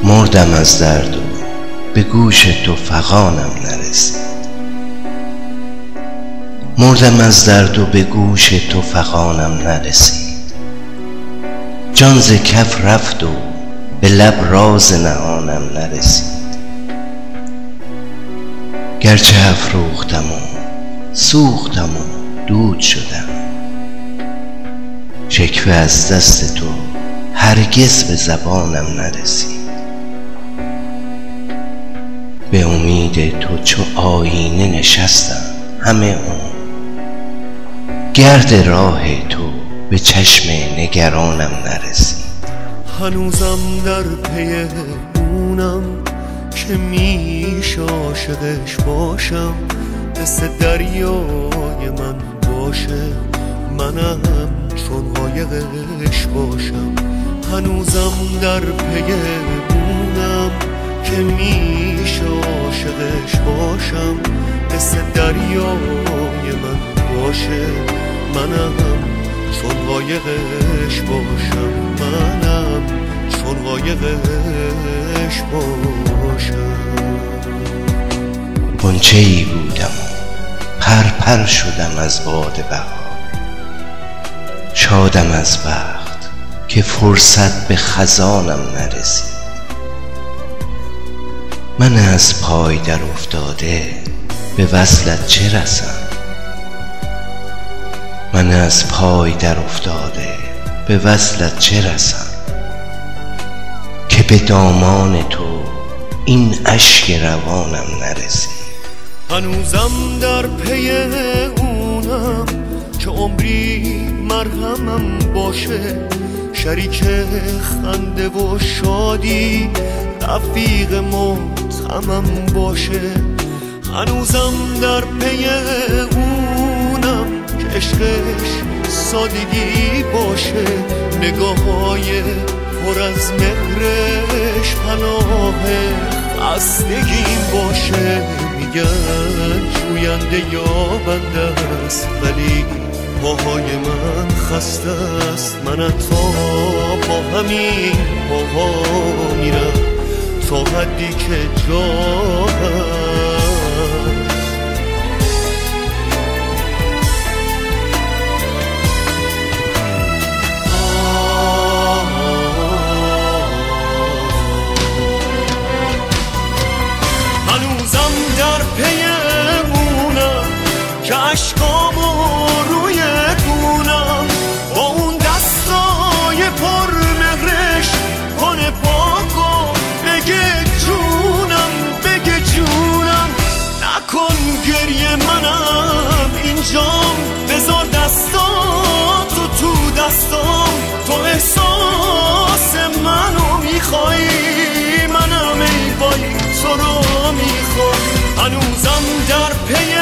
مردم از درد و به گوش تو فغانم نرسید. مردم از درد و به گوش تو فغانم نرسید. جان ز کف رفت و به لب راز نهانم نرسید. گرچه افروختم و سوختم و دود شدم، شکوه از دست تو هرگز به زبانم نرسید. به امید تو چو آینه نشستم همه عمر، گرد راه تو به چشم نگرانم نرسید. هنوزم در پی اونم که میشه عاشقش باشم، مثل دریای من باشه، منم چون قایقش باشم. هنوزم در پی اونم که میشه عاشقش باشم، مثل دریای من باشه، منم چون قایقش باشم، منم چون قایقش باشم. غنچه‌ای بودم و پرپر شدم از باد بهار، شادم از بخت که فرصت به خزانم نرسید. من از پای در افتاده به وصلت چه رسم؟ من از پای در افتاده به وصلت چه رسم؟ که به دامان تو این اشک روانم نرسید. هنوزم در پی اونم که عمری مرهمم باشه، شریک خنده و شادی رفیق متهمم باشه. هنوزم در پی اونم که عشقش سادگی باشه، نگاه‌های پر از مهرش پناه خستگیم باشه. میگن جوینده یا بنده است، ولی پاهای من خسته است. من تا با همین پاها میرم تا حدی که جا هست. هنوزم در پی اونم که عشقامو روی گونم، با اون دستای پر مهرش کنه پاک و بگه جونم، بگه جونم. نکن گریه منم اینجام، بذار دستاتو تو دستام. تو احساس منو میخوایی، منم ای وای تو رو میخوام. هنوزم در پی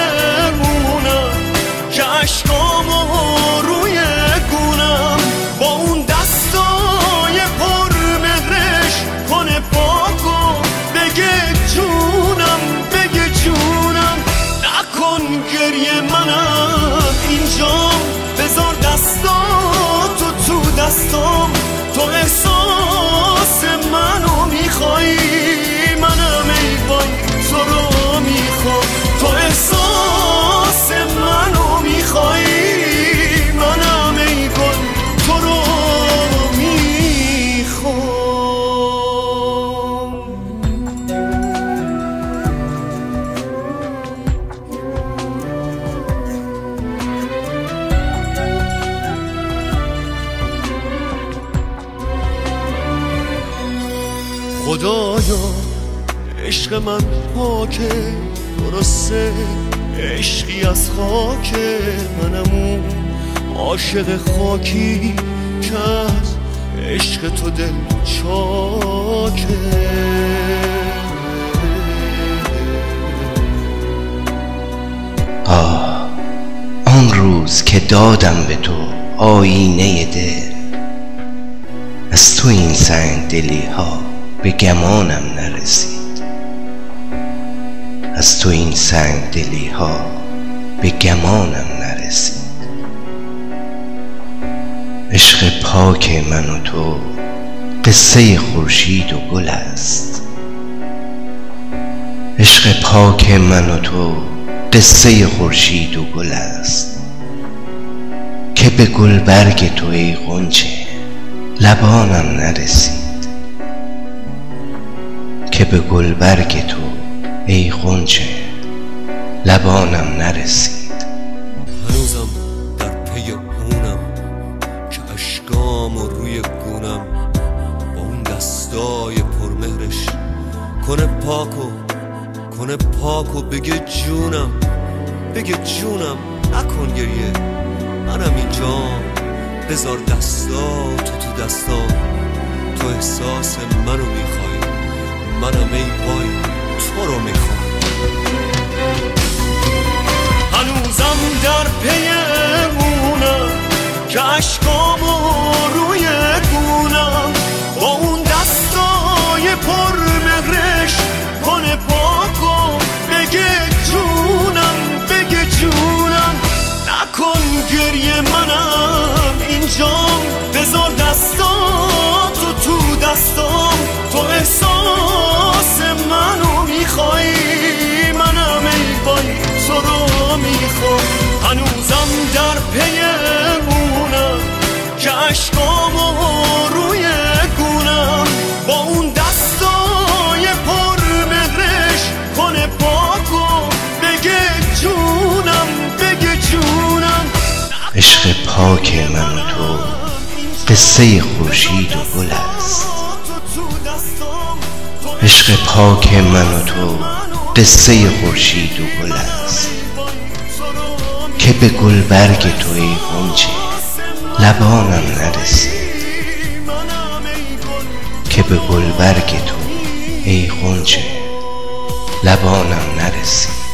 مونم که عشقامو روی گونم، با اون دستای پر مهرش کنه پاک و بگه جونم، بگه جونم. نکن گریه منم اینجام، بذار دستاتو تو دستام. تو احساس منو میخوایی، منم ای وای تو رو میخوام. تو احساس منو میخوایی، منم ای وای تو رو میخوام. خدایا عشق من پاکه، درسته عشقی از خاکه، منم اون عاشق خاکی که از عشق تو دل چاکه. آن روز که دادم به تو آینه دل، از تو این سنگ دلی ها به گمانم نرسید. از تو این سنگ دلی ها به گمانم نرسید. عشق پاک من و تو قصه خورشید و گل است. عشق پاک من و تو قصه خورشید و گل است که به گلبرگ تو ای غنچه لبانم نرسید، که به گلبرگ تو ای غنچه لبانم نرسید. هنوزم در پی اونم که اشکام و روی گونم با اون دستای پرمهرش کنه پاک و بگه جونم نکن گریه، منم اینجام، بذار دستاتو تو دستام. تو احساس منو میخوای، منم ای وای تو رو میخوام. هنوزم در پی اونم که اشکامو روی گونم با اون دستای پرمهرش کنه پاک و بگه جونم نکن گریه، منم اینجام، بذار دستاتو تو دستام. تو احساس منو میخوای، منم ای وای تو رو میخوام. هنوزم در پی اونم که اشکامو روی گونم با اون دستای پرمهرش کنه پاک و بگه جونم عشق پاک من و تو قصه خورشید و گل است. عشق پاک من و تو قصه خورشید و گل است که به گلبرگ تو ای غنچه لبانم نرسید، که به گلبرگ تو ای غنچه لبانم نرسید.